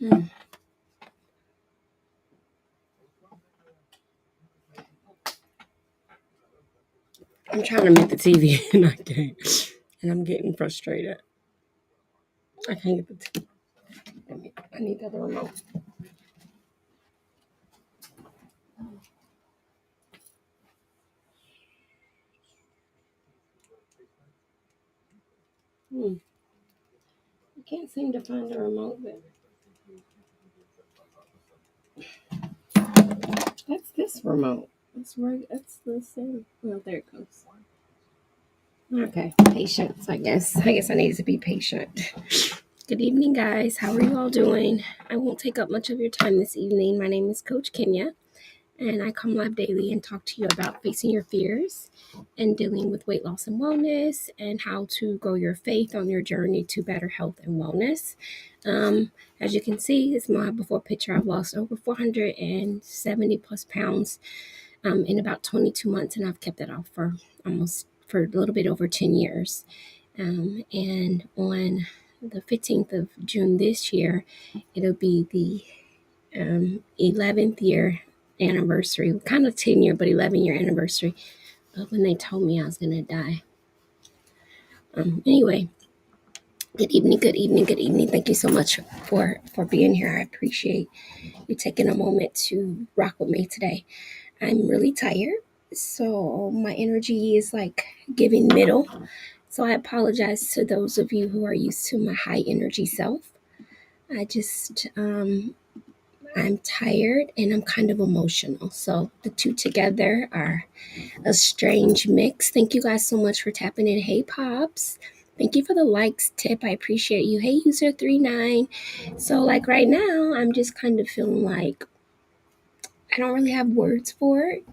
Hmm. I'm trying to mute the TV and I can't. And I'm getting frustrated. I can't get the TV. I need the other remote. Hmm. I can't seem to find the remote, but that's this remote. That's right. That's the same. Well, there it goes. Okay, patience. I guess I needed to be patient. Good evening, guys. How are you all doing? I won't take up much of your time this evening. My name is Coach Kenya, and I come live daily and talk to you about facing your fears and dealing with weight loss and wellness and how to grow your faith on your journey to better health and wellness. As you can see, it's my before picture. I've lost over 470 plus pounds in about 22 months, and I've kept it off for a little bit over 10 years. And on the 15th of June this year, it'll be the 11th year anniversary, kind of 10-year, but 11-year anniversary of when they told me I was going to die. Anyway, good evening, good evening, good evening. Thank you so much for being here. I appreciate you taking a moment to rock with me today. I'm really tired, so my energy is like giving middle. So I apologize to those of you who are used to my high energy self. I just, I'm tired and I'm kind of emotional. So the two together are a strange mix. Thank you guys so much for tapping in. Hey, Pops. Thank you for the likes tip. I appreciate you. Hey, user 39. So, like right now, I'm just kind of feeling like I don't really have words for it.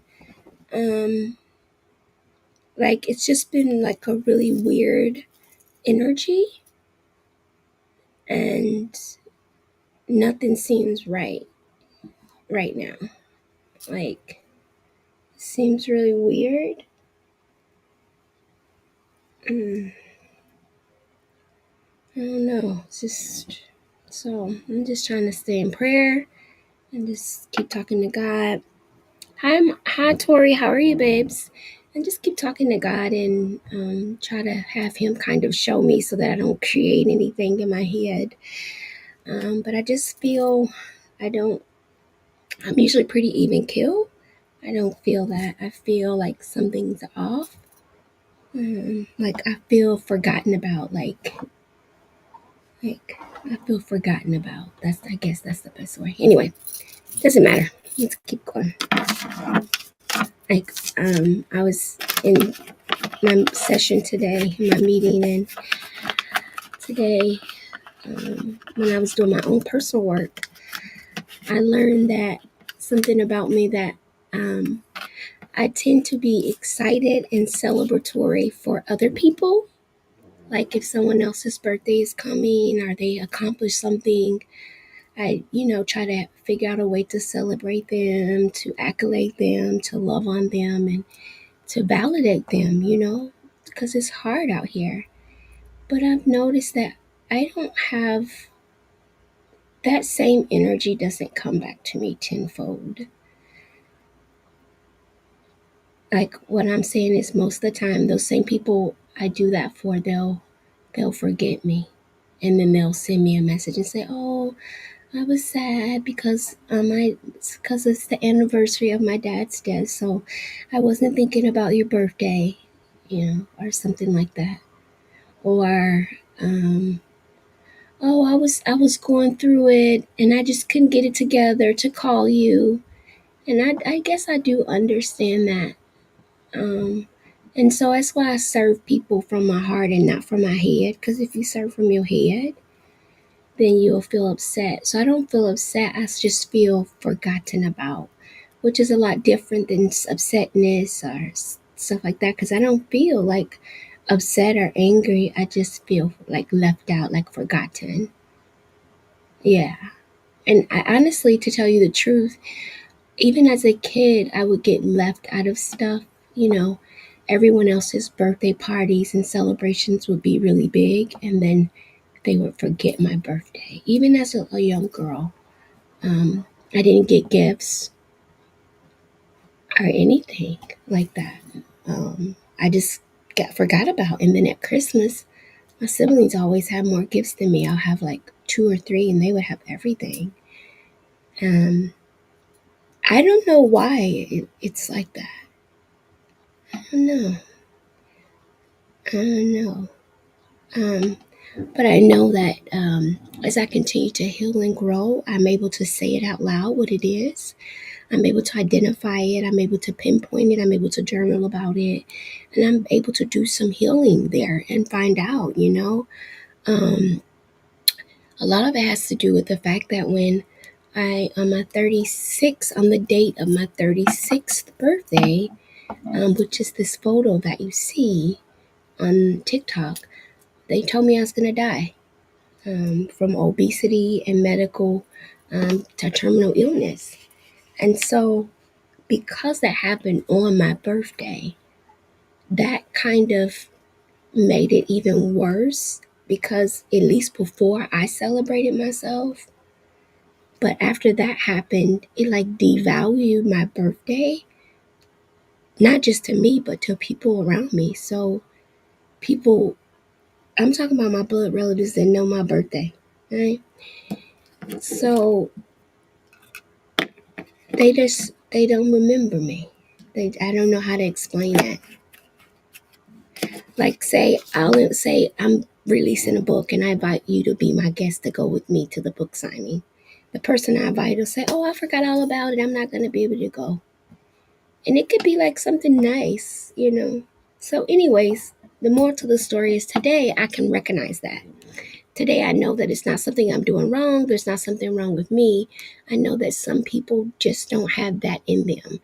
Like it's just been like a really weird energy and nothing seems right now. Like seems really weird. Mm, I don't know. It's just so I'm just trying to stay in prayer and just keep talking to God. Hi Tori, how are you, babes? And just keep talking to God and try to have Him kind of show me so that I don't create anything in my head. But I just feel I don't. I'm usually pretty even keel. I don't feel that. I feel like something's off. Like I feel forgotten about. Like I feel forgotten about. I guess that's the best way. Anyway, doesn't matter. Let's keep going. Like I was in my session today, my meeting, and today when I was doing my own personal work, I learned that something about me that I tend to be excited and celebratory for other people. Like if someone else's birthday is coming or they accomplish something, I, try to figure out a way to celebrate them, to accolade them, to love on them, and to validate them, because it's hard out here. But I've noticed that I don't have that same energy doesn't come back to me tenfold. Like what I'm saying is most of the time those same people I do that for, they'll forget me. And then they'll send me a message and say, "Oh, I was sad because because it's the anniversary of my dad's death, so I wasn't thinking about your birthday," or something like that. Or "Oh, I was going through it and I just couldn't get it together to call you." And I guess I do understand that. Um, and so that's why I serve people from my heart and not from my head. Because if you serve from your head, then you'll feel upset. So I don't feel upset. I just feel forgotten about, which is a lot different than upsetness or stuff like that. Because I don't feel like upset or angry. I just feel like left out, like forgotten. Yeah. And I honestly, to tell you the truth, even as a kid, I would get left out of stuff. You know, everyone else's birthday parties and celebrations would be really big. And then they would forget my birthday. Even as a young girl, I didn't get gifts or anything like that. I just forgot about. And then at Christmas, my siblings always had more gifts than me. I'll have like two or three, and they would have everything. Um, I don't know why it's like that. I don't know. I don't know. Um, but I know that as I continue to heal and grow, I'm able to say it out loud what it is. I'm able to identify it. I'm able to pinpoint it. I'm able to journal about it. And I'm able to do some healing there and find out, Um, a lot of it has to do with the fact that when on the date of my 36th birthday, which is this photo that you see on TikTok, they told me I was going to die from obesity and medical to terminal illness. And so, because that happened on my birthday, that kind of made it even worse because at least before I celebrated myself, but after that happened, it like devalued my birthday, not just to me, but to people around me. So, people, I'm talking about my blood relatives that know my birthday, right? So, they don't remember me. I don't know how to explain that. Like I'll say I'm releasing a book and I invite you to be my guest to go with me to the book signing. The person I invite will say, "Oh, I forgot all about it. I'm not going to be able to go." And it could be like something nice. So, anyways, the moral to the story is today I can recognize that. Today I know that it's not something I'm doing wrong. There's not something wrong with me. I know that some people just don't have that in them.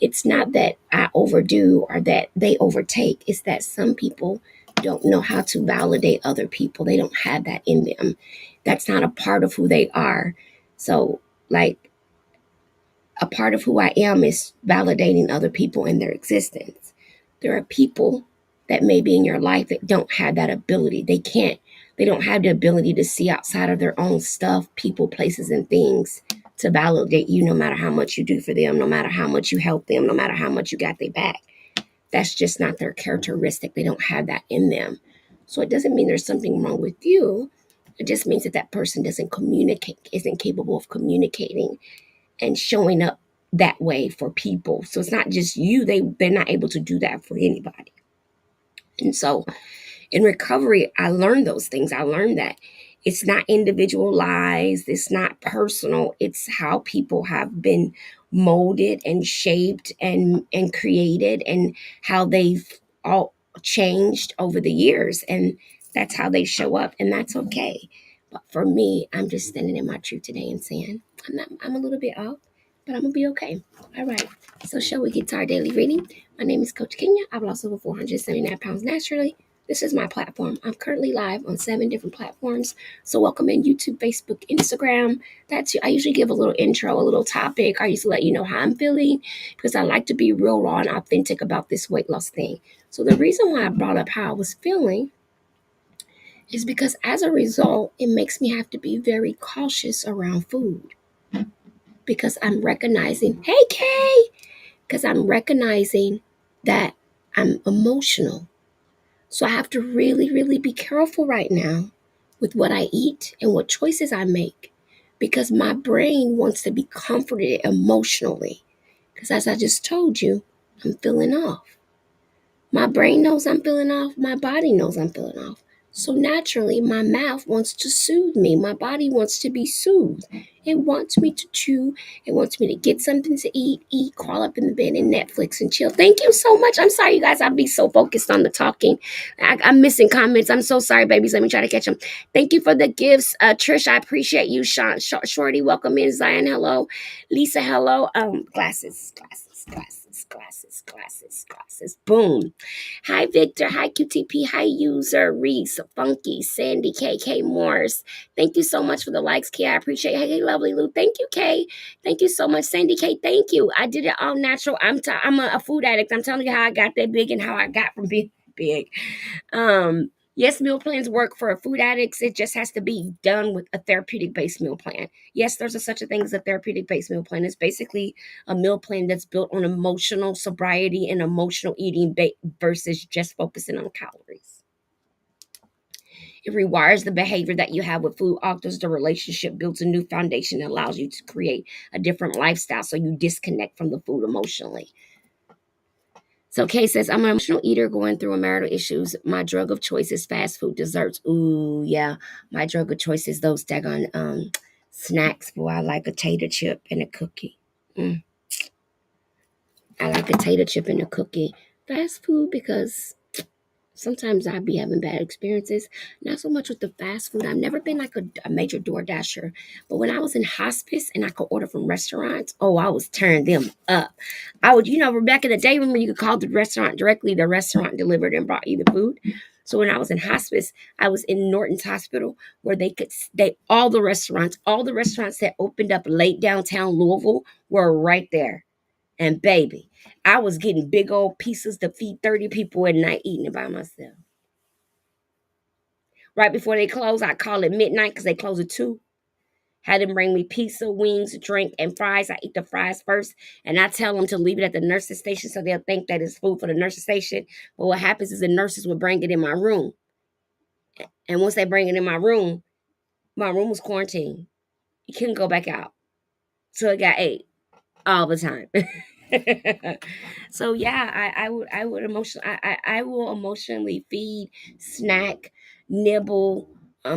It's not that I overdo or that they overtake. It's that some people don't know how to validate other people. They don't have that in them. That's not a part of who they are. So, like, a part of who I am is validating other people in their existence. There are people that may be in your life that don't have that ability. They don't have the ability to see outside of their own stuff, people, places, and things to validate you no matter how much you do for them, no matter how much you help them, no matter how much you got their back. That's just not their characteristic. They don't have that in them. So it doesn't mean there's something wrong with you. It just means that that person doesn't communicate, isn't capable of communicating and showing up that way for people. So it's not just you, they're not able to do that for anybody. And so in recovery, I learned those things. I learned that it's not individualized, it's not personal, it's how people have been molded and shaped and created and how they've all changed over the years. And that's how they show up, and that's okay. But for me, I'm just standing in my truth today and saying, I'm a little bit off, but I'm gonna be okay. All right. So shall we get to our daily reading? My name is Coach Kenya. I've lost over 479 pounds naturally. This is my platform. I'm currently live on 7 different platforms. So welcome in YouTube, Facebook, Instagram. I usually give a little intro, a little topic. I used to let you know how I'm feeling because I like to be real, raw, and authentic about this weight loss thing. So the reason why I brought up how I was feeling is because as a result, it makes me have to be very cautious around food because I'm recognizing, hey, Kay, because I'm recognizing that I'm emotional. So I have to really, really be careful right now with what I eat and what choices I make because my brain wants to be comforted emotionally. Because as I just told you, I'm feeling off. My brain knows I'm feeling off. My body knows I'm feeling off. So naturally, my mouth wants to soothe me. My body wants to be soothed. It wants me to chew. It wants me to get something to eat, crawl up in the bed and Netflix and chill. Thank you so much. I'm sorry, you guys. I'll be so focused on the talking. I'm missing comments. I'm so sorry, babies. Let me try to catch them. Thank you for the gifts. Trish, I appreciate you. Sean, Shorty, welcome in. Zion, hello. Lisa, hello. Glasses. Boom. Hi, Victor. Hi, QTP. Hi, user. Reese, Funky, Sandy, KK Morris. Thank you so much for the likes, Kay. I appreciate it. Hey, lovely Lou. Thank you, Kay. Thank you so much, Sandy K. Thank you. I did it all natural. I'm a food addict. I'm telling you how I got that big and how I got from being big. Yes, meal plans work for food addicts. It just has to be done with a therapeutic based meal plan. Yes, there's a such a thing as a therapeutic based meal plan. It's basically a meal plan that's built on emotional sobriety and emotional eating versus just focusing on calories. It rewires the behavior that you have with food, alters the relationship, builds a new foundation, and allows you to create a different lifestyle so you disconnect from the food emotionally. So Kay says, I'm an emotional eater going through a marital issues. My drug of choice is fast food desserts. Ooh, yeah. My drug of choice is those daggone snacks. Boy, I like a tater chip and a cookie. Mm, I like a tater chip and a cookie. Fast food because sometimes I be having bad experiences. Not so much with the fast food. I've never been like a major door dasher. But when I was in hospice and I could order from restaurants, oh, I was turning them up. I would, back in the day, remember you could call the restaurant directly, the restaurant delivered and brought you the food. So when I was in hospice, I was in Norton's Hospital where all the restaurants that opened up late downtown Louisville were right there. And baby, I was getting big old pieces to feed 30 people at night eating it by myself. Right before they close, I call it midnight because they close at 2. Had them bring me pizza, wings, drink, and fries. I eat the fries first, and I tell them to leave it at the nurse's station so they'll think that it's food for the nurse's station. But what happens is the nurses would bring it in my room. And once they bring it in my room was quarantined. You couldn't go back out. So it got ate all the time. So yeah, I will emotionally feed, snack, nibble,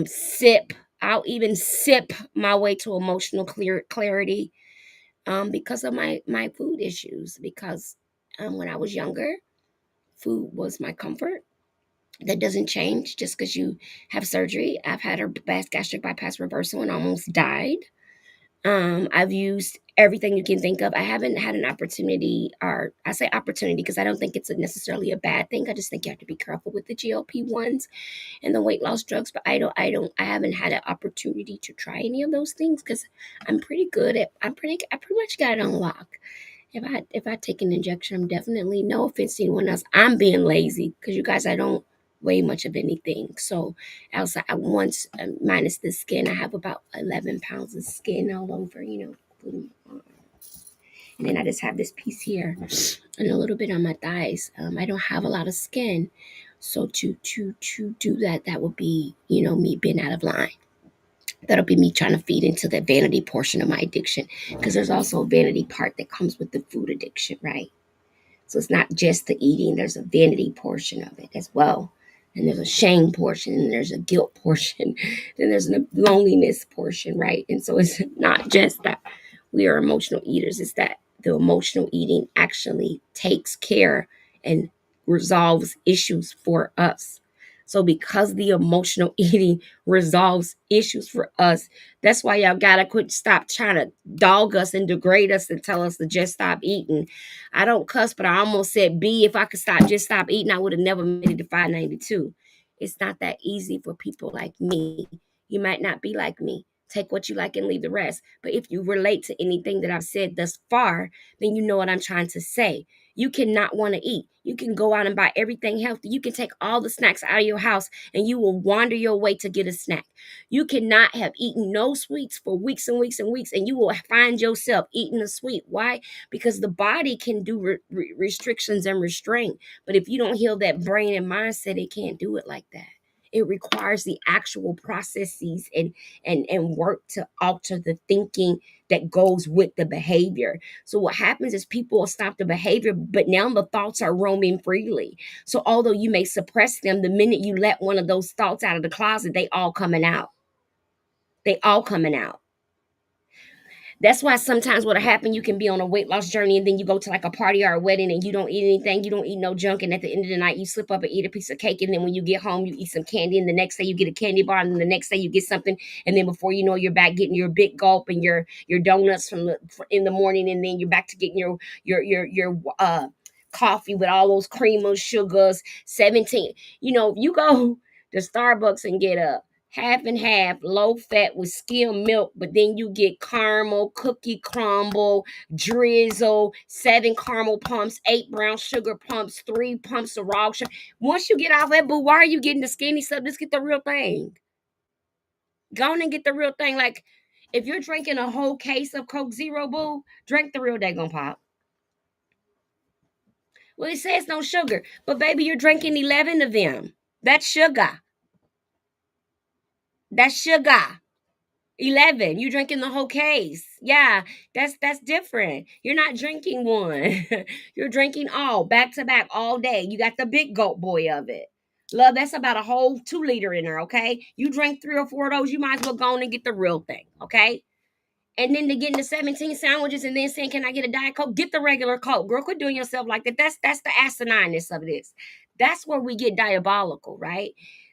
sip. I'll even sip my way to emotional clarity because of my food issues. Because when I was younger, food was my comfort. That doesn't change just because you have surgery. I've had a gastric bypass reversal and almost died. I've used everything you can think of. I haven't had an opportunity, or I say opportunity because I don't think it's necessarily a bad thing. I just think you have to be careful with the GLP-1s and the weight loss drugs. But I haven't had an opportunity to try any of those things because I pretty much got it on lock. If I take an injection, I'm definitely, no offense to anyone else, I'm being lazy because you guys, I don't weigh much of anything. So outside, once minus the skin, I have about 11 pounds of skin all over, and then I just have this piece here and a little bit on my thighs. I don't have a lot of skin, so to do that, that would be, me being out of line. That'll be me trying to feed into the vanity portion of my addiction, because there's also a vanity part that comes with the food addiction, right? So it's not just the eating, there's a vanity portion of it as well. And there's a shame portion, and there's a guilt portion, then there's a loneliness portion, right? And so it's not just that we are emotional eaters, it's that the emotional eating actually takes care and resolves issues for us. So because the emotional eating resolves issues for us, that's why y'all gotta stop trying to dog us and degrade us and tell us to just stop eating. I don't cuss, but I almost said B. If I could just stop eating, I would have never made it to 592. It's not that easy for people like me. You might not be like me. Take what you like and leave the rest. But if you relate to anything that I've said thus far, then you know what I'm trying to say. You cannot want to eat. You can go out and buy everything healthy. You can take all the snacks out of your house and you will wander your way to get a snack. You cannot have eaten no sweets for weeks and weeks and weeks, and you will find yourself eating a sweet. Why? Because the body can do restrictions and restraint. But if you don't heal that brain and mindset, it can't do it like that. It requires the actual processes and work to alter the thinking that goes with the behavior. So what happens is people will stop the behavior, but now the thoughts are roaming freely. So although you may suppress them, the minute you let one of those thoughts out of the closet, they all coming out. They all coming out. That's why sometimes what'll happen, you can be on a weight loss journey and then you go to like a party or a wedding and you don't eat anything, you don't eat no junk, and at the end of the night you slip up and eat a piece of cake, and then when you get home you eat some candy, and the next day you get a candy bar, and then the next day you get something, and then before you know you're back getting your big gulp and your donuts in the morning, and then you're back to getting your coffee with all those creamers, sugars, 17. You go to Starbucks and get a half and half, low fat with skim milk, but then you get caramel, cookie crumble, drizzle, 7 caramel pumps, 8 brown sugar pumps, 3 pumps of raw sugar. Once you get off that, boo, why are you getting the skinny stuff? Just get the real thing. Go on and get the real thing. Like, if you're drinking a whole case of Coke Zero, boo, drink the real daggone pop. Well, it says no sugar, but baby, you're drinking 11 of them. That's sugar. That's sugar. 11. You drinking the whole case. Yeah, that's different. You're not drinking one. You're drinking all back to back all day. You got the big goat boy of it. Love, that's about a whole 2 liter in there, okay? You drink 3 or 4 of those, you might as well go on and get the real thing, okay? And then to getting the 17 sandwiches and then saying, "Can I get a Diet Coke?" Get the regular Coke. Girl, quit doing yourself like that. That's the asinineness of this. That's where we get diabolical, right?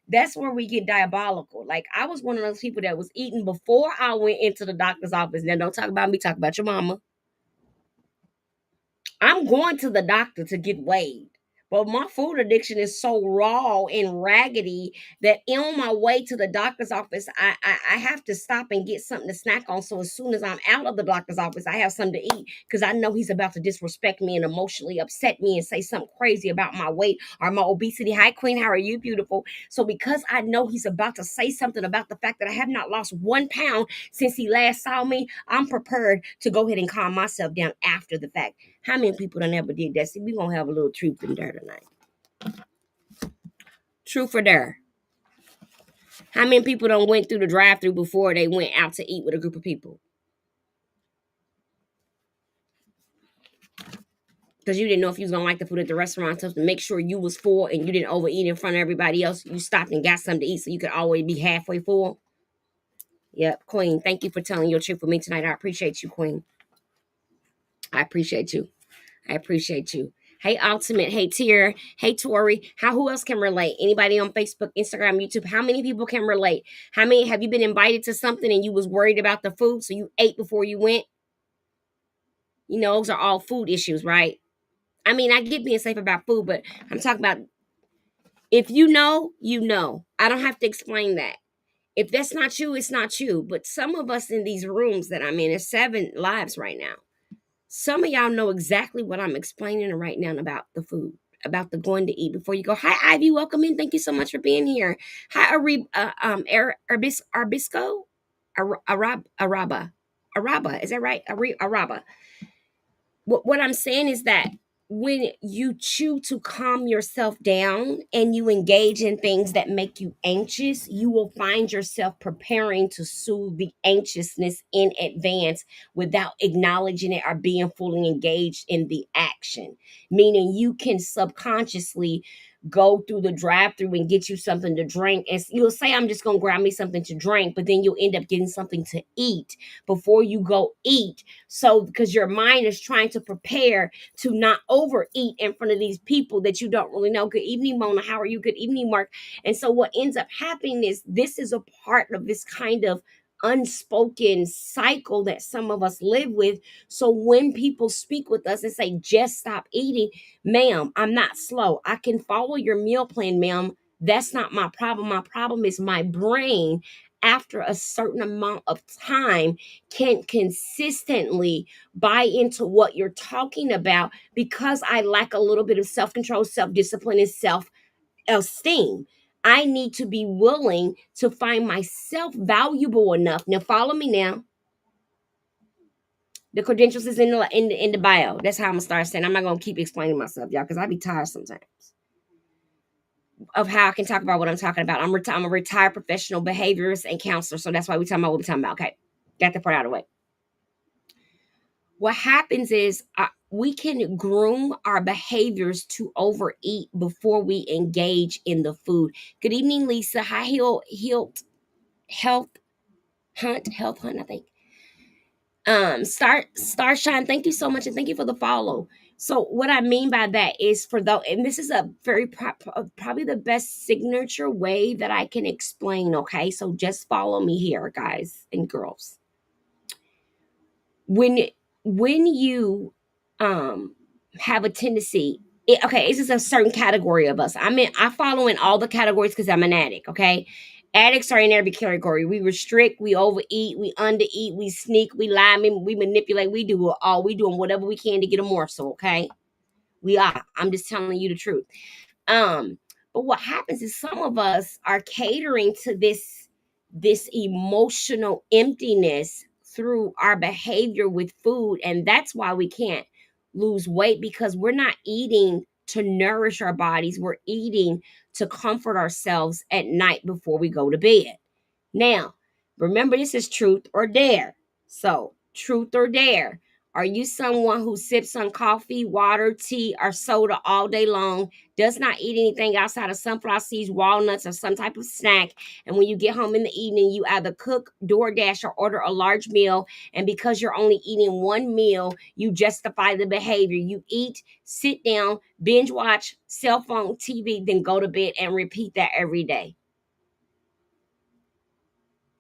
That's where we get diabolical. Like, I was one of those people that was eating before I went into the doctor's office. Now, don't talk about me, talk about your mama. I'm going to the doctor to get weighed. But my food addiction is so raw and raggedy that on my way to the doctor's office, I have to stop and get something to snack on. So as soon as I'm out of the doctor's office, I have something to eat because I know he's about to disrespect me and emotionally upset me and say something crazy about my weight or my obesity. Hi, Queen. How are you, beautiful? So because I know he's about to say something about the fact that I have not lost 1 pound since he last saw me, I'm prepared to go ahead and calm myself down after the fact. How many people done ever did that? See, we gonna have a little truth in there tonight. Truth or dare? How many people done went through the drive-through before they went out to eat with a group of people? Because you didn't know if you was gonna like the food at the restaurant, so to make sure you was full and you didn't overeat in front of everybody else, you stopped and got something to eat so you could always be halfway full. Yep, Queen. Thank you for telling your truth with me tonight. I appreciate you, Queen. I appreciate you. I appreciate you. Hey, Ultimate. Hey, Tier. Hey, Tori. Who else can relate? Anybody on Facebook, Instagram, YouTube? How many people can relate? How many have you been invited to something and you was worried about the food, so you ate before you went? You know, those are all food issues, right? I mean, I get being safe about food, but I'm talking about if you know, you know. I don't have to explain that. If that's not you, it's not you. But some of us in these rooms that I'm in, there's 7 lives right now. Some of y'all know exactly what I'm explaining right now about the food, about the going to eat before you go. Hi, Ivy. Welcome in. Thank you so much for being here. Hi, Arbisco? Araba. Is that right? Araba. What I'm saying is that when you choose to calm yourself down and you engage in things that make you anxious, you will find yourself preparing to soothe the anxiousness in advance without acknowledging it or being fully engaged in the action. Meaning you can subconsciously go through the drive-through and get you something to drink, and you'll say, "I'm just gonna grab me something to drink," but then you'll end up getting something to eat before you go eat. So because your mind is trying to prepare to not overeat in front of these people that you don't really know. Good evening, Mona. How are you? Good evening, Mark. And so what ends up happening is this is a part of this kind of unspoken cycle that some of us live with. So when people speak with us and say, "Just stop eating," "Ma'am, I'm not slow. I can follow your meal plan, ma'am. That's not my problem. My problem is my brain, after a certain amount of time, can consistently buy into what you're talking about because I lack a little bit of self control, self discipline, and self esteem. I need to be willing to find myself valuable enough." Now, follow me now. The credentials is in the bio. That's how I'm gonna start saying. I'm not gonna keep explaining myself, y'all, because I be tired sometimes of how I can talk about what I'm talking about. I'm a retired professional behaviorist and counselor, so that's why we talking about what we're talking about. Okay, got that part out of the way. What happens is we can groom our behaviors to overeat before we engage in the food. Good evening, Lisa. Hi, health hunt. I think. Starshine, thank you so much, and thank you for the follow. So what I mean by that is, for those, and this is a very probably the best signature way that I can explain. Okay, so just follow me here, guys and girls. When you have a tendency, okay, it's just a certain category of us. I follow in all the categories because I'm an addict. Okay, Addicts are in every category. We restrict, we overeat, we undereat, we sneak, we lie, we manipulate, we do it all. We doing whatever we can to get a morsel, okay? We are. I'm just telling you the truth. Um, but what happens is some of us are catering to this emotional emptiness through our behavior with food, and that's why we can't lose weight, because we're not eating to nourish our bodies. We're eating to comfort ourselves at night before we go to bed. Now, remember, this is truth or dare. So, truth or dare. Are you someone who sips on coffee, water, tea, or soda all day long, does not eat anything outside of sunflower seeds, walnuts, or some type of snack, and when you get home in the evening, you either cook, DoorDash, or order a large meal, and because you're only eating one meal, you justify the behavior? You eat, sit down, binge watch, cell phone, TV, then go to bed and repeat that every day.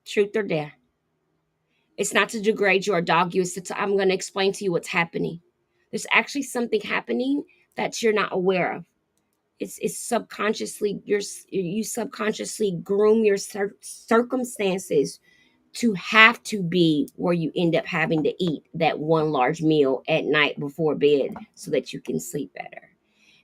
Truth or dare? It's not to degrade you or dog you. I'm going to explain to you what's happening. There's actually something happening that you're not aware of. It's subconsciously, you subconsciously groom your circumstances to have to be where you end up having to eat that one large meal at night before bed so that you can sleep better.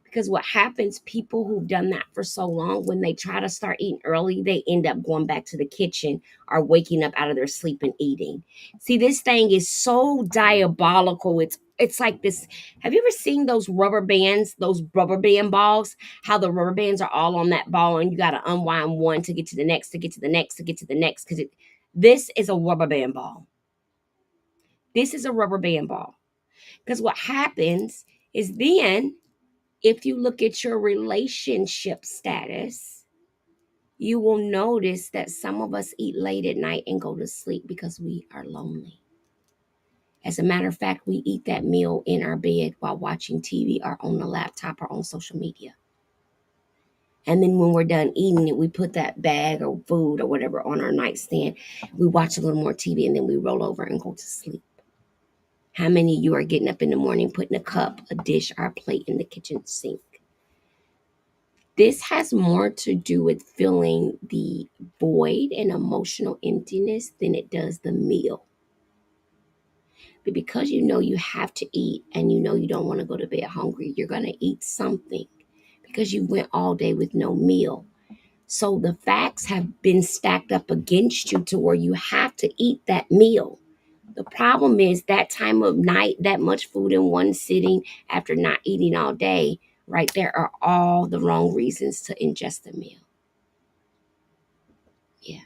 Because what happens, people who've done that for so long, when they try to start eating early, they end up going back to the kitchen or waking up out of their sleep and eating. See, this thing is so diabolical. It's like this. Have you ever seen those rubber bands, those rubber band balls? How the rubber bands are all on that ball, and you got to unwind one to get to the next, to get to the next, to get to the next. Because this is a rubber band ball. This is a rubber band ball. Because what happens is then, if you look at your relationship status, you will notice that some of us eat late at night and go to sleep because we are lonely. As a matter of fact, we eat that meal in our bed while watching TV or on the laptop or on social media. And then when we're done eating it, we put that bag or food or whatever on our nightstand. We watch a little more TV and then we roll over and go to sleep. How many of you are getting up in the morning, putting a cup, a dish, or a plate in the kitchen sink? This has more to do with filling the void and emotional emptiness than it does the meal. But because you know you have to eat and you know you don't want to go to bed hungry, you're going to eat something because you went all day with no meal. So the facts have been stacked up against you to where you have to eat that meal. The problem is that time of night, that much food in one sitting after not eating all day, right there are all the wrong reasons to ingest a meal. Yeah.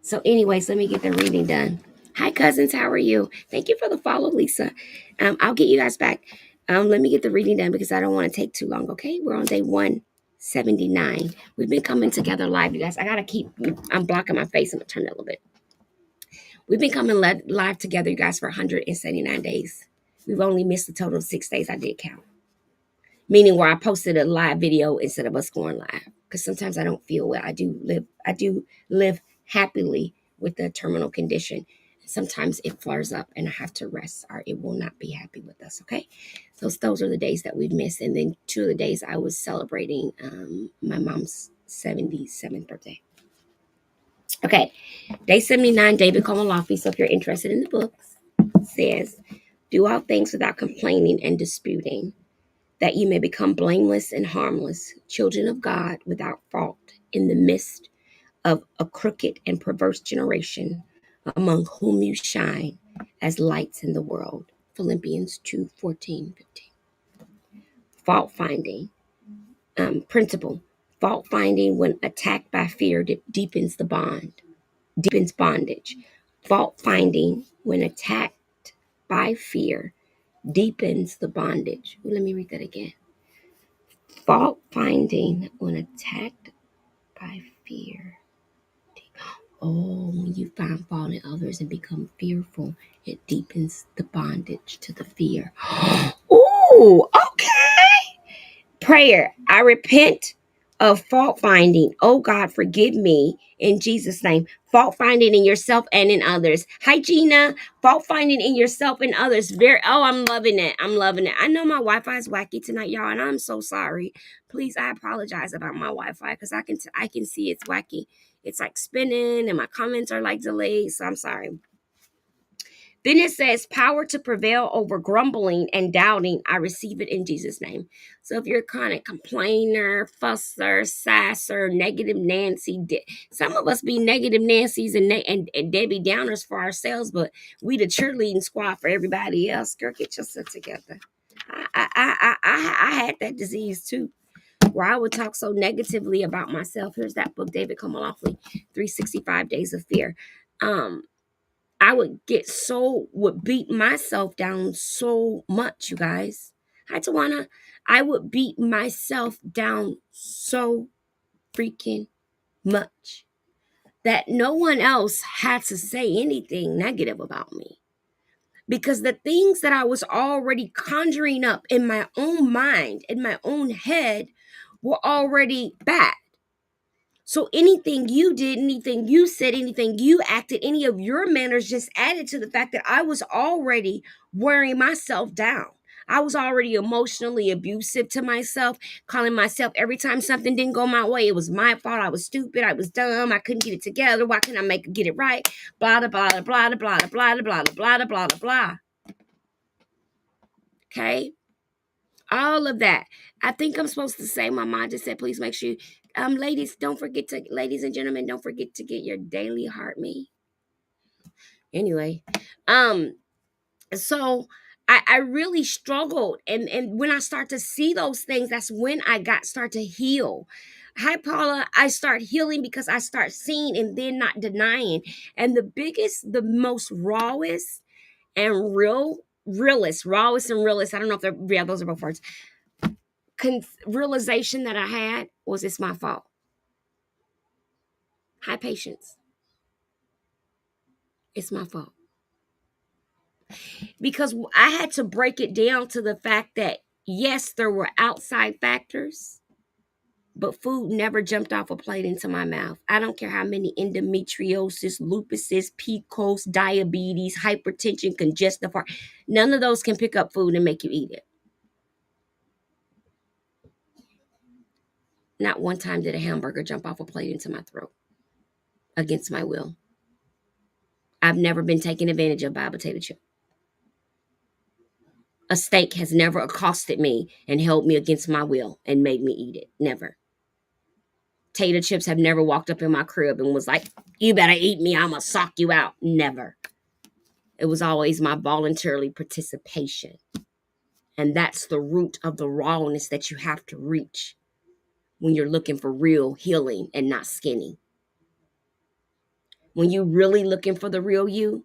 So anyways, let me get the reading done. Hi, cousins. How are you? Thank you for the follow, Lisa. I'll get you guys back. Let me get the reading done because I don't want to take too long, okay? We're on day 179. We've been coming together live, you guys. I'm blocking my face. I'm going to turn it a little bit. We've been coming live together, you guys, for 179 days. We've only missed a total of 6 days. I did count. Meaning where I posted a live video instead of us going live. Because sometimes I don't feel well. I do live happily with the terminal condition. Sometimes it flares up and I have to rest or it will not be happy with us, okay? Those are the days that we've missed. And then 2 of the days I was celebrating my mom's 77th birthday. Okay, day 79, David Komalafi. So if you're interested in the books, says, do all things without complaining and disputing, that you may become blameless and harmless, children of God without fault, in the midst of a crooked and perverse generation, among whom you shine as lights in the world. Philippians 2:14-15. Fault finding. Principle. Fault finding when attacked by fear deepens bondage. Fault finding when attacked by fear deepens the bondage. Let me read that again. Fault finding when attacked by fear. Oh, when you find fault in others and become fearful, it deepens the bondage to the fear. Oh, okay. Prayer. I repent of fault finding. Oh God, forgive me in Jesus' name. Fault finding in yourself and in others. Hi, Gina. Fault finding in yourself and others. I'm loving it. I'm loving it. I know my Wi-Fi is wacky tonight, y'all, and I'm so sorry. Please, I apologize about my Wi-Fi because I can see it's wacky. It's like spinning and my comments are like delayed. So I'm sorry. Then it says, power to prevail over grumbling and doubting. I receive it in Jesus' name. So if you're kind of complainer, fusser, sasser, negative Nancy, some of us be negative Nancy's and Debbie Downers for ourselves, but we the cheerleading squad for everybody else. Girl, get yourself together. I had that disease too, where I would talk so negatively about myself. Here's that book, David Komolofli, 365 Days of Fear. I would beat myself down so much, you guys. Hi, Tawana. I would beat myself down so freaking much that no one else had to say anything negative about me. Because the things that I was already conjuring up in my own mind, in my own head, were already bad. So anything you did, anything you said, anything you acted, any of your manners just added to the fact that I was already wearing myself down. I was already emotionally abusive to myself, calling myself every time something didn't go my way. It was my fault. I was stupid. I was dumb. I couldn't get it together. Why can't I get it right? Blah, blah, blah, blah, blah, blah, blah, blah, blah, blah, blah, blah. Okay? All of that. I think I'm supposed to say, my mom just said, please make sure ladies and gentlemen, don't forget to get your daily heart me. Anyway, so I really struggled. And when I start to see those things, that's when I start to heal. Hi, Paula. I start healing because I start seeing and then not denying. And the most rawest and rawest and realist, I don't know if those are both words, realization that I had was it's my fault. High patience. It's my fault. Because I had to break it down to the fact that, yes, there were outside factors, but food never jumped off a plate into my mouth. I don't care how many endometriosis, lupuses, PCOS, diabetes, hypertension, congestive heart. None of those can pick up food and make you eat it. Not one time did a hamburger jump off a plate into my throat against my will. I've never been taken advantage of by a potato chip. A steak has never accosted me and held me against my will and made me eat it. Never. Tater chips have never walked up in my crib and was like, you better eat me, I'm going to sock you out. Never. It was always my voluntarily participation. And that's the root of the rawness that you have to reach when you're looking for real healing and not skinny. When you're really looking for the real you,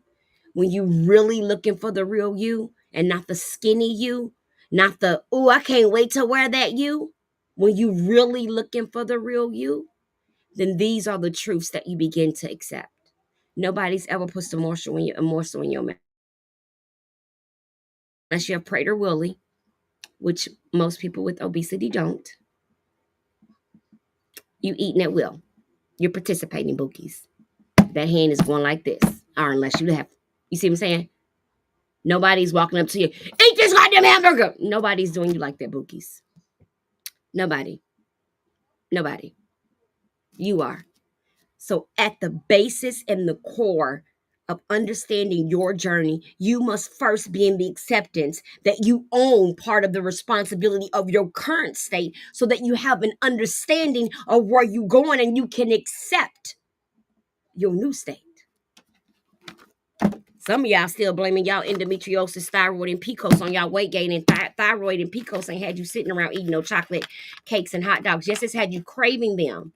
when you really looking for the real you and not the skinny you, not the, oh, I can't wait to wear that you. When you really looking for the real you, then these are the truths that you begin to accept. Nobody's ever put a morsel in your mouth. Unless you have Prater Willie, which most people with obesity don't. You eating at will. You're participating, bookies. That hand is going like this. Or unless you have, you see what I'm saying? Nobody's walking up to you, eat this goddamn hamburger. Nobody's doing you like that, bookies. Nobody. You are. So at the basis and the core of understanding your journey, you must first be in the acceptance that you own part of the responsibility of your current state so that you have an understanding of where you're going and you can accept your new state. Some of y'all still blaming y'all endometriosis, thyroid, and PCOS on y'all weight gain, and thyroid and PCOS ain't had you sitting around eating no chocolate cakes and hot dogs. Yes, it's had you craving them.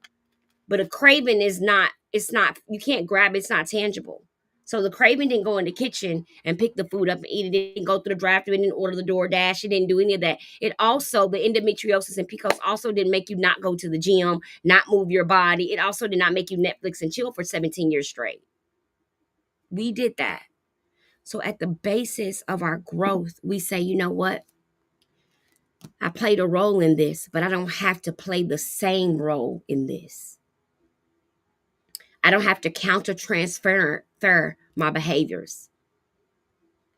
But a craving is not, you can't grab it, it's not tangible. So the craving didn't go in the kitchen and pick the food up and eat it. It didn't go through the drive-thru, it didn't order the DoorDash, it didn't do any of that. It also, the endometriosis and PCOS also didn't make you not go to the gym, not move your body. It also did not make you Netflix and chill for 17 years straight. We did that. So at the basis of our growth, we say, you know what? I played a role in this, but I don't have to play the same role in this. I don't have to counter transfer my behaviors.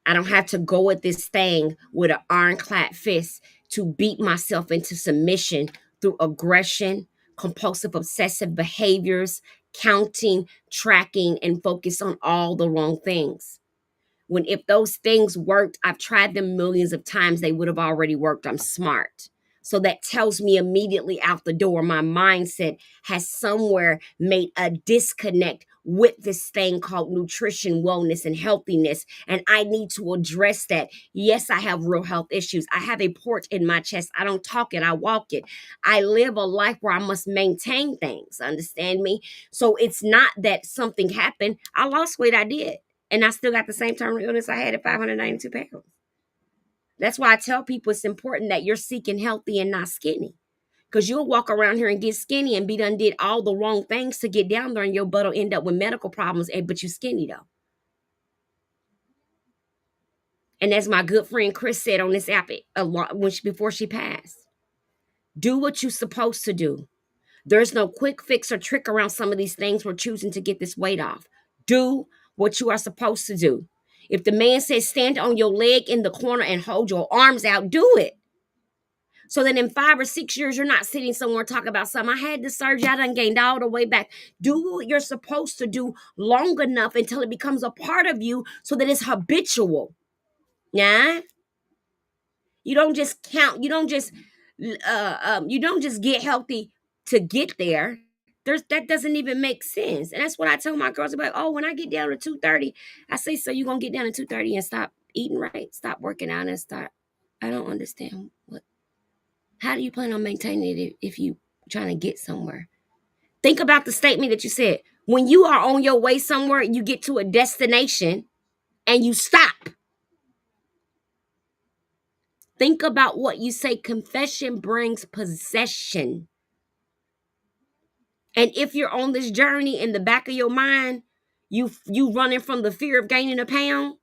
I don't have to go at this thing with an ironclad fist to beat myself into submission through aggression, compulsive obsessive behaviors, counting, tracking, and focus on all the wrong things. When if those things worked, I've tried them millions of times, they would have already worked. I'm smart. So that tells me immediately out the door, my mindset has somewhere made a disconnect with this thing called nutrition, wellness, and healthiness. And I need to address that. Yes, I have real health issues. I have a port in my chest. I don't talk it, I walk it. I live a life where I must maintain things. Understand me? So it's not that something happened. I lost weight, I did. And I still got the same terminal illness I had at 592 pounds. That's why I tell people it's important that you're seeking healthy and not skinny. Because you'll walk around here and get skinny and be done did all the wrong things to get down there, and your butt will end up with medical problems, but you skinny though. And as my good friend Chris said on this app before she passed, do what you're supposed to do. There's no quick fix or trick around some of these things we're choosing to get this weight off. Do what you are supposed to do. If the man says stand on your leg in the corner and hold your arms out, do it. So that in 5 or 6 years, you're not sitting somewhere talking about something. I had this surgery, I done gained all the way back. Do what you're supposed to do long enough until it becomes a part of you so that it's habitual. Yeah? You don't just count, you don't just get healthy to get there. That doesn't even make sense. And that's what I tell my girls about. Oh, when I get down to 230, I say, so you're gonna get down to 230 and stop eating right, stop working out, and start. I don't understand how do you plan on maintaining it if you trying to get somewhere? Think about the statement that you said. When you are on your way somewhere, you get to a destination and you stop. Think about what you say. Confession brings possession. And if you're on this journey in the back of your mind, you running from the fear of gaining a pound,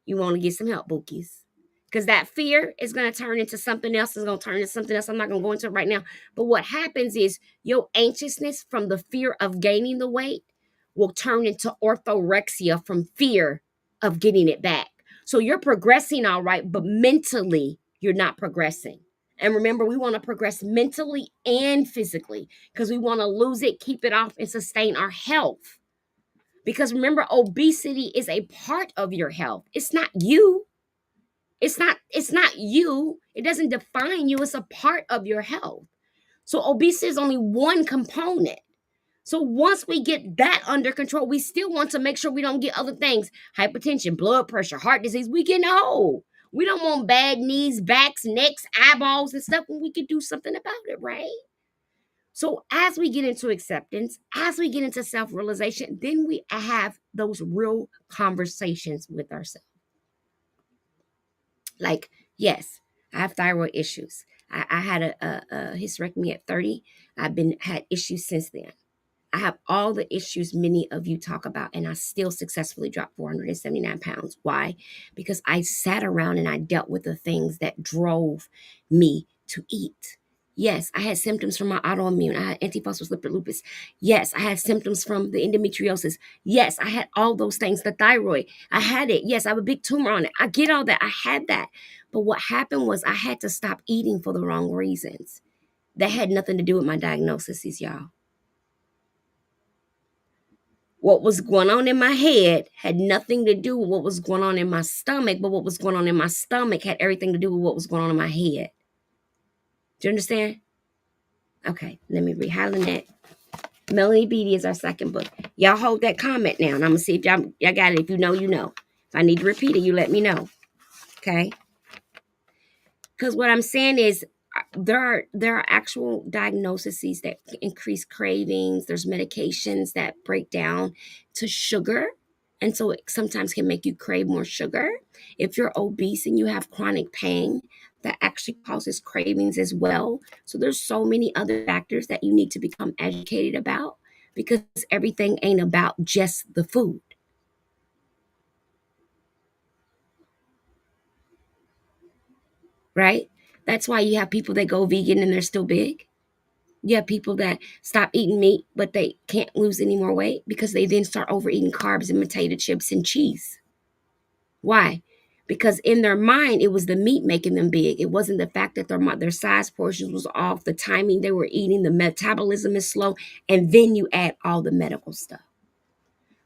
you want to get some help, bookies. Because that fear is going to turn into something else. It's going to turn into something else. I'm not going to go into it right now. But what happens is your anxiousness from the fear of gaining the weight will turn into orthorexia from fear of getting it back. So you're progressing all right, but mentally, you're not progressing. And remember, we want to progress mentally and physically because we want to lose it, keep it off, and sustain our health. Because remember, obesity is a part of your health. It's not you. It's not you. It doesn't define you. It's a part of your health. So obesity is only one component. So once we get that under control, we still want to make sure we don't get other things. Hypertension, blood pressure, heart disease. We getting old. We don't want bad knees, backs, necks, eyeballs, and stuff when we could do something about it, right? So as we get into acceptance, as we get into self-realization, then we have those real conversations with ourselves. Like, yes, I have thyroid issues. I had a hysterectomy at 30. I've had issues since then. I have all the issues many of you talk about, and I still successfully dropped 479 pounds. Why? Because I sat around and I dealt with the things that drove me to eat. Yes, I had symptoms from my autoimmune. I had antiphospholipid lupus. Yes, I had symptoms from the endometriosis. Yes, I had all those things. The thyroid, I had it. Yes, I have a big tumor on it. I get all that. I had that. But what happened was I had to stop eating for the wrong reasons. That had nothing to do with my diagnoses, y'all. What was going on in my head had nothing to do with what was going on in my stomach, but what was going on in my stomach had everything to do with what was going on in my head. Do you understand? Okay, let me read. Highland Net. Melanie Beatty is our second book. Y'all hold that comment now, and I'm going to see if y'all got it. If you know, you know. If I need to repeat it, you let me know. Okay? Because what I'm saying is there are actual diagnoses that increase cravings. There's medications that break down to sugar. And so it sometimes can make you crave more sugar. If you're obese and you have chronic pain, that actually causes cravings as well. So there's so many other factors that you need to become educated about because everything ain't about just the food. Right? That's why you have people that go vegan and they're still big. You have people that stop eating meat, but they can't lose any more weight because they then start overeating carbs and potato chips and cheese. Why? Because in their mind, it was the meat making them big. It wasn't the fact that their size portions was off, the timing they were eating, the metabolism is slow, and then you add all the medical stuff.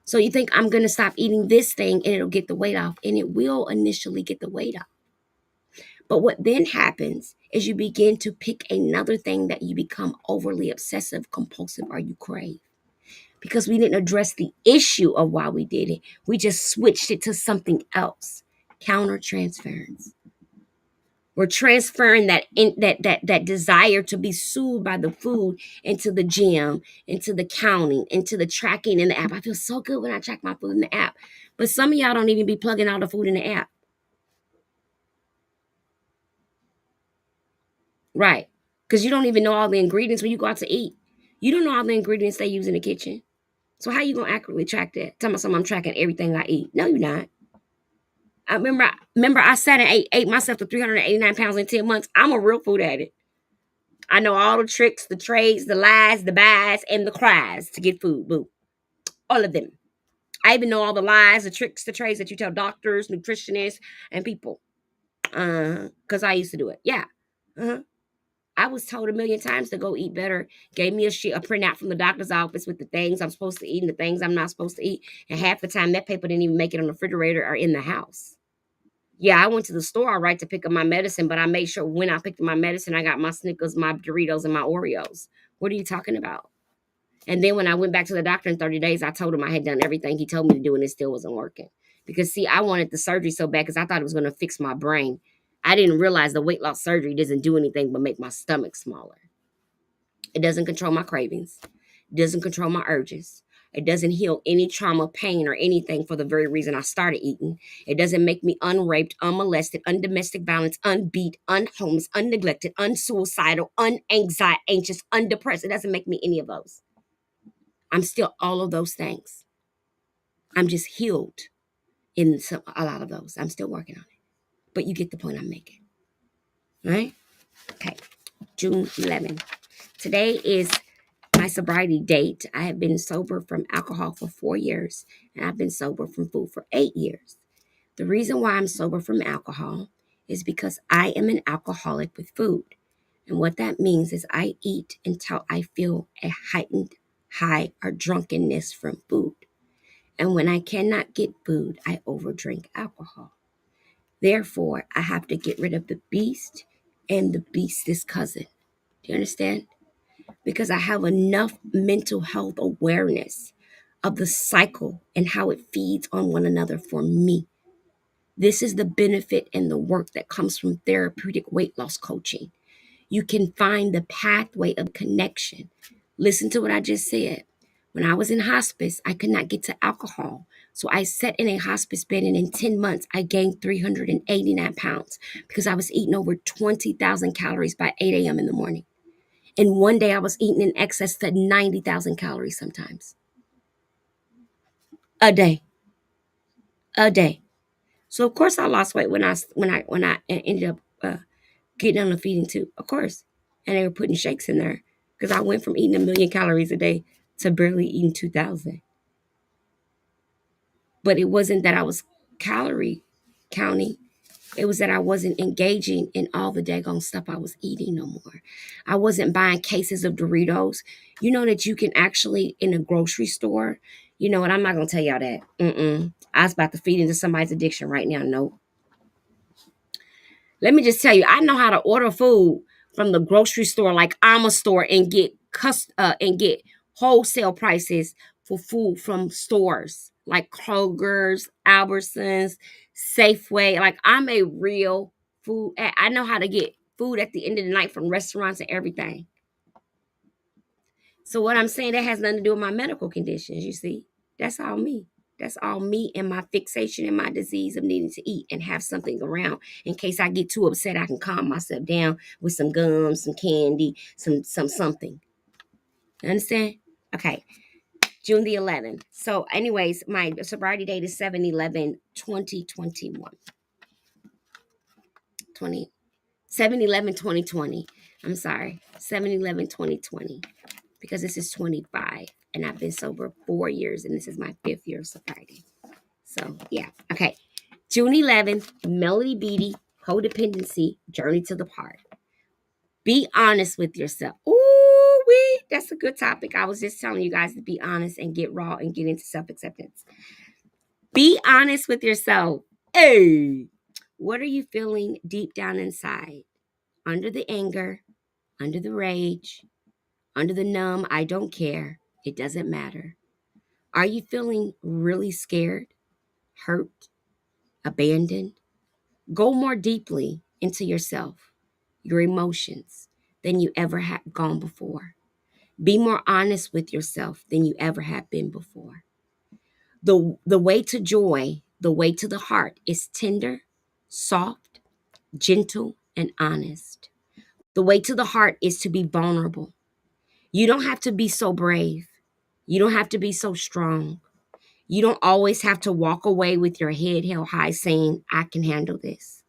So you think I'm going to stop eating this thing and it'll get the weight off, and it will initially get the weight off. But what then happens is you begin to pick another thing that you become overly obsessive, compulsive, or you crave. Because we didn't address the issue of why we did it. We just switched it to something else. Counter transference. We're transferring that desire to be soothed by the food into the gym, into the counting, into the tracking in the app. I feel so good when I track my food in the app. But some of y'all don't even be plugging all the food in the app. Right. Because you don't even know all the ingredients when you go out to eat. You don't know all the ingredients they use in the kitchen. So how you going to accurately track that? Tell me something, I'm tracking everything I eat. No, you're not. I remember I sat and ate myself to 389 pounds in 10 months. I'm a real food addict. I know all the tricks, the trades, the lies, the buys, and the cries to get food. Boo. All of them. I even know all the lies, the tricks, the trades that you tell doctors, nutritionists, and people. Because I used to do it. Yeah. Uh-huh. I was told a million times to go eat better. Gave me a printout from the doctor's office with the things I'm supposed to eat and the things I'm not supposed to eat. And half the time that paper didn't even make it on the refrigerator or in the house. Yeah, I went to the store, all right, to pick up my medicine, but I made sure when I picked up my medicine, I got my Snickers, my Doritos, and my Oreos. What are you talking about? And then when I went back to the doctor in 30 days, I told him I had done everything he told me to do, and it still wasn't working. Because, see, I wanted the surgery so bad because I thought it was going to fix my brain. I didn't realize the weight loss surgery doesn't do anything but make my stomach smaller. It doesn't control my cravings. It doesn't control my urges. It doesn't heal any trauma, pain, or anything for the very reason I started eating. It doesn't make me unraped, unmolested, undomestic violence, unbeat, unhomeless, unneglected, unsuicidal, unanxiety, anxious, undepressed. It doesn't make me any of those. I'm still all of those things. I'm just healed in a lot of those. I'm still working on it. But you get the point I'm making. All right? Okay. June 11th. Today is my sobriety date. I have been sober from alcohol for 4 years, and I've been sober from food for 8 years. The reason why I'm sober from alcohol is because I am an alcoholic with food. And what that means is I eat until I feel a heightened high or drunkenness from food. And when I cannot get food, I overdrink alcohol. Therefore, I have to get rid of the beast and the beast's cousin. Do you understand? Because I have enough mental health awareness of the cycle and how it feeds on one another for me. This is the benefit and the work that comes from therapeutic weight loss coaching. You can find the pathway of connection. Listen to what I just said. When I was in hospice, I could not get to alcohol. So I sat in a hospice bed, and in 10 months, I gained 389 pounds because I was eating over 20,000 calories by 8 a.m. in the morning. And one day I was eating in excess to 90,000 calories sometimes. A day. A day. So of course I lost weight when I ended up getting on the feeding tube. Of course. And they were putting shakes in there because I went from eating 1,000,000 calories a day to barely eating 2,000. But it wasn't that I was calorie counting. It was that I wasn't engaging in all the daggone stuff I was eating no more. I wasn't buying cases of Doritos. You know that you can actually, in a grocery store, you know what, I'm not going to tell y'all that. I was about to feed into somebody's addiction right now. No. Let me just tell you, I know how to order food from the grocery store, like I'm a store, and get wholesale prices for food from stores like Kroger's, Albertsons, Safeway. Like I'm a real food. I know how to get food at the end of the night from restaurants and everything. So what I'm saying, that has nothing to do with my medical conditions. You see, that's all me. That's all me and my fixation and my disease of needing to eat and have something around in case I get too upset. I can calm myself down with some gum, some candy, some something. You understand? Okay. June the 11th. So, anyways, my sobriety date is 7/11/2021. 7/11/2020. I'm sorry, 7/11/2020, because this is 25, and I've been sober 4 years, and this is my 5th year of sobriety. So yeah, okay. June 11th, Melody Beatty, codependency, journey to the heart. Be honest with yourself. Ooh, that's a good topic. I was just telling you guys to be honest and get raw and get into self-acceptance. Be honest with yourself. Hey, what are you feeling deep down inside? Under the anger, under the rage, under the numb, I don't care. It doesn't matter. Are you feeling really scared, hurt, abandoned? Go more deeply into yourself, your emotions, than you ever have gone before. Be more honest with yourself than you ever have been before. The way to joy, the way to the heart is tender, soft, gentle, and honest. The way to the heart is to be vulnerable. You don't have to be so brave. You don't have to be so strong. You don't always have to walk away with your head held high saying, I can handle this.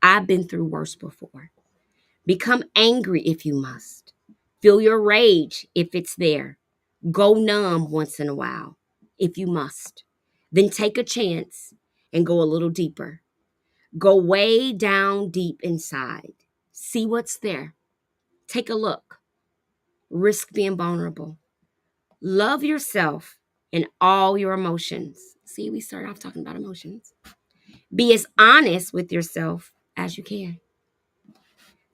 I've been through worse before. Become angry if you must. Feel your rage if it's there. Go numb once in a while if you must. Then take a chance and go a little deeper. Go way down deep inside. See what's there. Take a look. Risk being vulnerable. Love yourself and all your emotions. See, we start off talking about emotions. Be as honest with yourself as you can.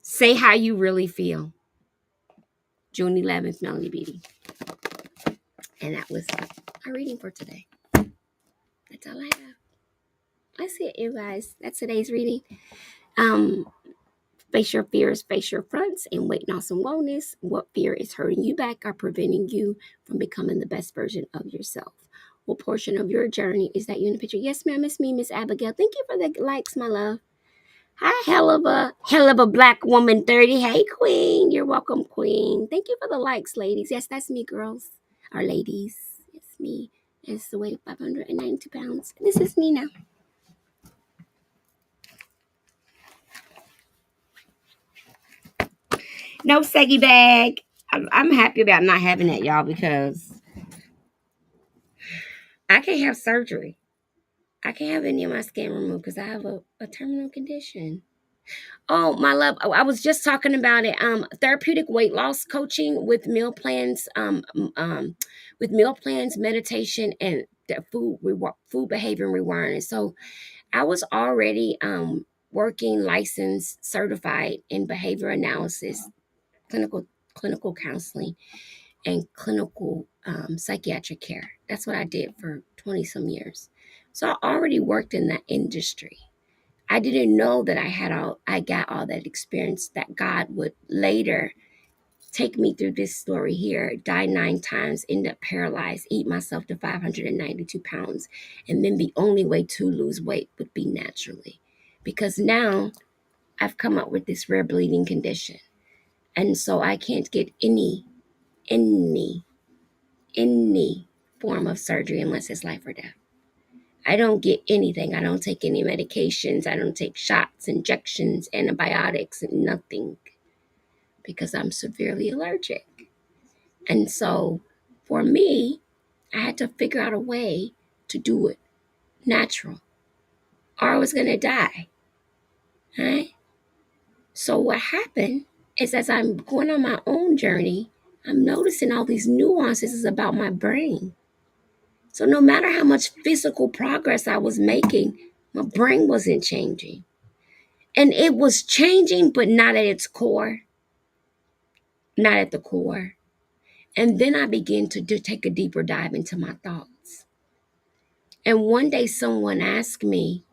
Say how you really feel. June 11th, Melanie Beatty. And that was our reading for today. That's all I have. That's it, you guys. That's today's reading. Face your fears, face your fronts, and weight loss and wellness. What fear is hurting you back or preventing you from becoming the best version of yourself? What portion of your journey is that you in the picture? Yes, ma'am, it's me, Miss Abigail. Thank you for the likes, my love. Hi, hell of a black woman 30. Hey, queen. You're welcome, queen. Thank you for the likes, ladies. Yes, that's me, girls. Or ladies. It's me. It's the weight of 592 pounds. This is me now. No saggy bag. I'm happy about not having that, y'all, because I can't have surgery. I can't have any of my skin removed because I have a terminal condition. Oh, my love, I was just talking about it. Therapeutic weight loss coaching with meal plans, meditation, and the food behavior and rewiring. So I was already working licensed, certified in behavior analysis, clinical counseling, and clinical psychiatric care. That's what I did for 20 some years. So I already worked in that industry. I didn't know that I got all that experience, that God would later take me through this story here, die 9 times, end up paralyzed, eat myself to 592 pounds. And then the only way to lose weight would be naturally. Because now I've come up with this rare bleeding condition. And so I can't get any form of surgery unless it's life or death. I don't get anything. I don't take any medications. I don't take shots, injections, antibiotics, and nothing because I'm severely allergic. And so for me, I had to figure out a way to do it natural or I was going to die. Right? So what happened is as I'm going on my own journey, I'm noticing all these nuances about my brain. So no matter how much physical progress I was making, my brain wasn't changing. And it was changing, but not at its core. Not at the core. And then I began to take a deeper dive into my thoughts. And one day someone asked me,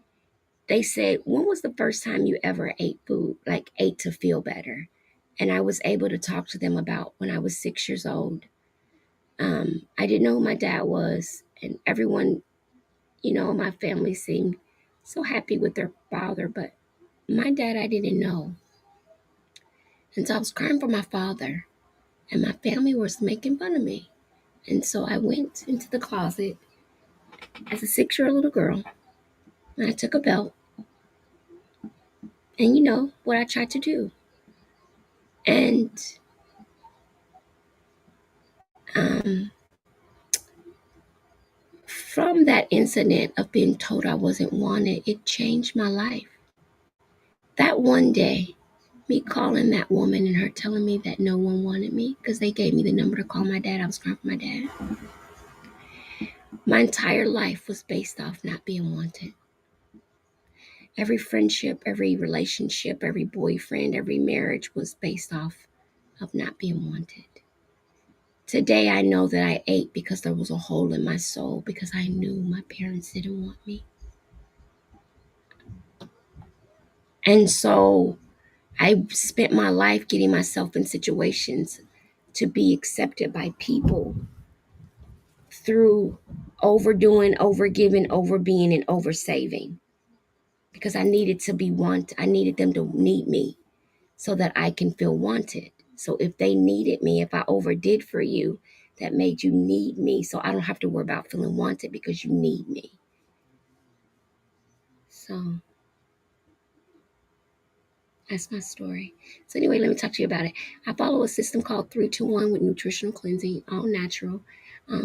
they said, when was the first time you ever ate food, like ate to feel better? And I was able to talk to them about when I was 6 years old. I didn't know who my dad was. And everyone, my family seemed so happy with their father. But my dad, I didn't know. And so I was crying for my father. And my family was making fun of me. And so I went into the closet as a 6-year-old little girl. And I took a belt. And you know what I tried to do. And um, from that incident of being told I wasn't wanted, it changed my life. That one day, me calling that woman and her telling me that no one wanted me because they gave me the number to call my dad. I was crying for my dad. My entire life was based off not being wanted. Every friendship, every relationship, every boyfriend, every marriage was based off of not being wanted. Today, I know that I ate because there was a hole in my soul because I knew my parents didn't want me. And so I spent my life getting myself in situations to be accepted by people through overdoing, overgiving, overbeing, and oversaving because I needed to be wanted. I needed them to need me so that I can feel wanted. So if they needed me, if I overdid for you, that made you need me. So I don't have to worry about feeling wanted because you need me. So that's my story. So anyway, let me talk to you about it. I follow a system called 321 with nutritional cleansing, all natural.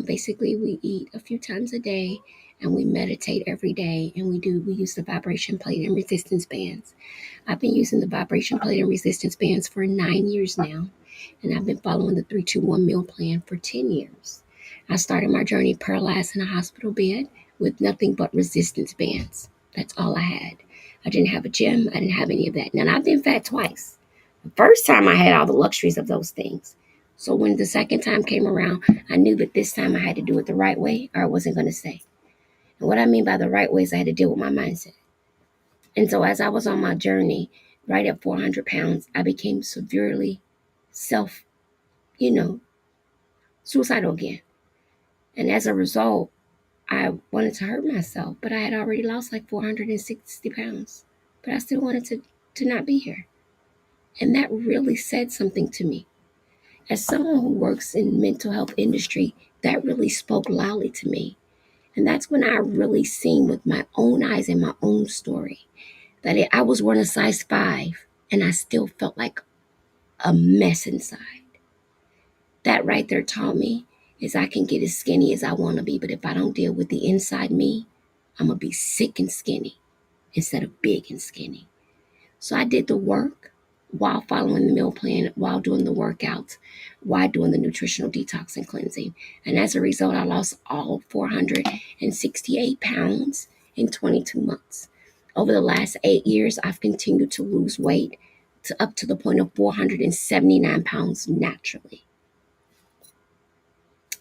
Basically, we eat a few times a day and we meditate every day. And we use the vibration plate and resistance bands. I've been using the vibration plate and resistance bands for 9 years now. And I've been following the 321 meal plan for 10 years. I started my journey paralyzed in a hospital bed with nothing but resistance bands. That's all I had. I didn't have a gym. I didn't have any of that. Now, I've been fat twice. The first time I had all the luxuries of those things. So when the second time came around, I knew that this time I had to do it the right way or I wasn't going to stay. And what I mean by the right way is I had to deal with my mindset. And so as I was on my journey, right at 400 pounds, I became severely self, you know, suicidal again. And as a result, I wanted to hurt myself, but I had already lost like 460 pounds. But I still wanted to not be here. And that really said something to me. As someone who works in mental health industry, that really spoke loudly to me. And that's when I really seen with my own eyes and my own story that I was wearing a size 5 and I still felt like a mess inside. That right there taught me is I can get as skinny as I want to be, but if I don't deal with the inside me, I'm going to be sick and skinny instead of big and skinny. So I did the work while following the meal plan, while doing the workouts, while doing the nutritional detox and cleansing. And as a result, I lost all 468 pounds in 22 months. Over the last 8 years, I've continued to lose weight to up to the point of 479 pounds naturally.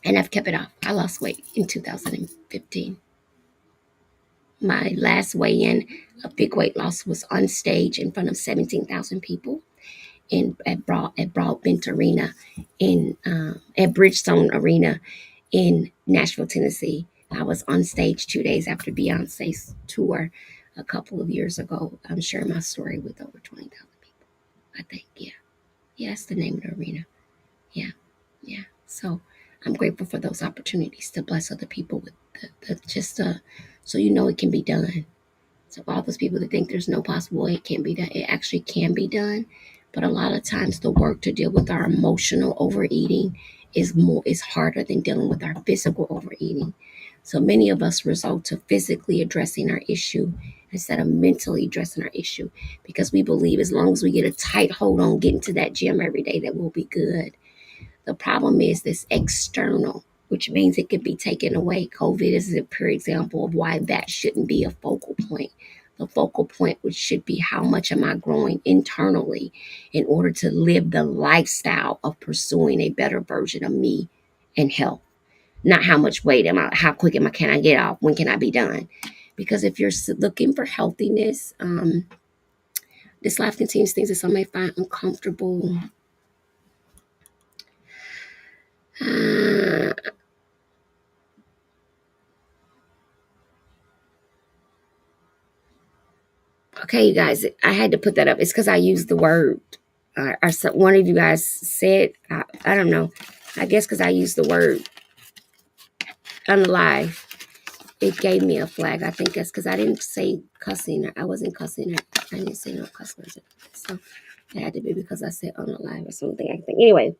And I've kept it off. I lost weight in 2015. My last weigh-in, a big weight loss, was on stage in front of 17,000 people at Broadbent Arena at Bridgestone Arena in Nashville, Tennessee. I was on stage 2 days after Beyonce's tour a couple of years ago. I'm sharing my story with over 20,000 people. I think, yeah. Yeah, that's the name of the arena. Yeah, yeah. So I'm grateful for those opportunities to bless other people with so you know it can be done. So all those people that think there's no possible way it can be done, it actually can be done. But a lot of times the work to deal with our emotional overeating is harder than dealing with our physical overeating. So many of us result to physically addressing our issue instead of mentally addressing our issue because we believe as long as we get a tight hold on getting to that gym every day that we'll be good. The problem is this external, which means it could be taken away. COVID is a pure example of why that shouldn't be a focal point. The focal point, which should be how much am I growing internally in order to live the lifestyle of pursuing a better version of me and health. Not how much weight am I, how quick can I get off, when can I be done? Because if you're looking for healthiness, this life contains things that some may find uncomfortable. Uh, Okay, you guys, I had to put that up. It's because I used the word, or one of you guys said, I don't know. I guess because I used the word unalive. it gave me a flag. I think that's because I didn't say cussing. I wasn't cussing. I didn't say no cuss words. So it had to be because I said unalive or something. I think. Anyway,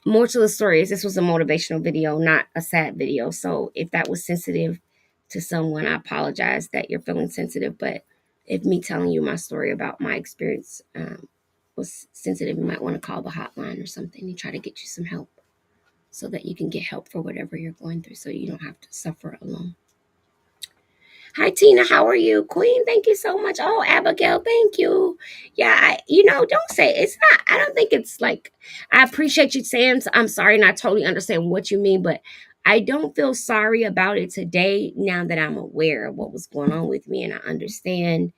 more to the story is this was a motivational video, not a sad video. So if that was sensitive to someone, I apologize that you're feeling sensitive. But if me telling you my story about my experience was sensitive, you might want to call the hotline or something and try to get you some help so that you can get help for whatever you're going through so you don't have to suffer alone. Hi, Tina. How are you? Queen, thank you so much. Oh, Abigail, thank you. Yeah, don't say it's not. I don't think it's like, I appreciate you saying, I'm sorry, and I totally understand what you mean, but I don't feel sorry about it today now that I'm aware of what was going on with me and I understand.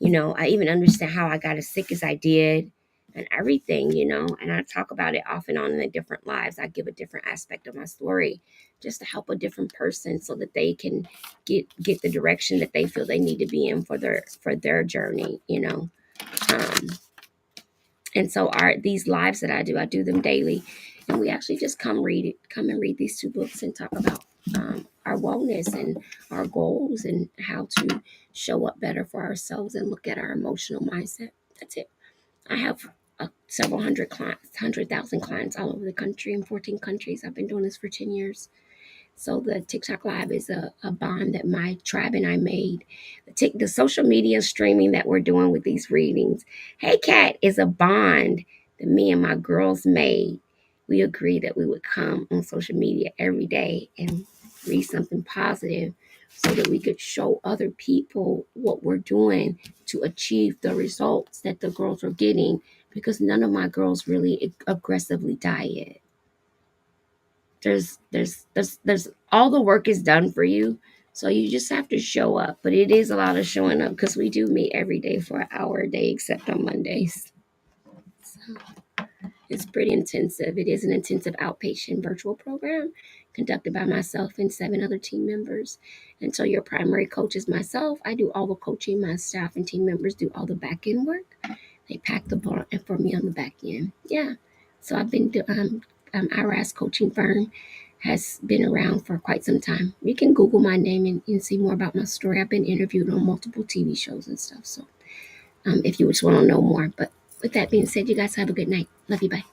I even understand how I got as sick as I did and everything, and I talk about it off and on in the different lives. I give a different aspect of my story just to help a different person so that they can get the direction that they feel they need to be in for their journey, Um, and so these lives that I do them daily, and we actually just come and read these 2 books and talk about our wellness and our goals and how to show up better for ourselves and look at our emotional mindset. That's it. I have several hundred clients, 100,000 clients all over the country in 14 countries. I've been doing this for 10 years. So the TikTok Live is a bond that my tribe and I made. The social media streaming that we're doing with these readings, Hey Cat, is a bond that me and my girls made. We agreed that we would come on social media every day and read something positive so that we could show other people what we're doing to achieve the results that the girls are getting, because none of my girls really aggressively diet. There's all the work is done for you. So you just have to show up. But it is a lot of showing up because we do meet every day for an hour a day, except on Mondays. So it's pretty intensive. It is an intensive outpatient virtual program conducted by myself and 7 other team members. And so your primary coach is myself. I do all the coaching. My staff and team members do all the back end work. They pack the bar and for me on the back end. Yeah. So I've been IRAS coaching firm has been around for quite some time. You can Google my name and see more about my story. I've been interviewed on multiple TV shows and stuff. So if you just want to know more. But with that being said, you guys have a good night. Love you. Bye.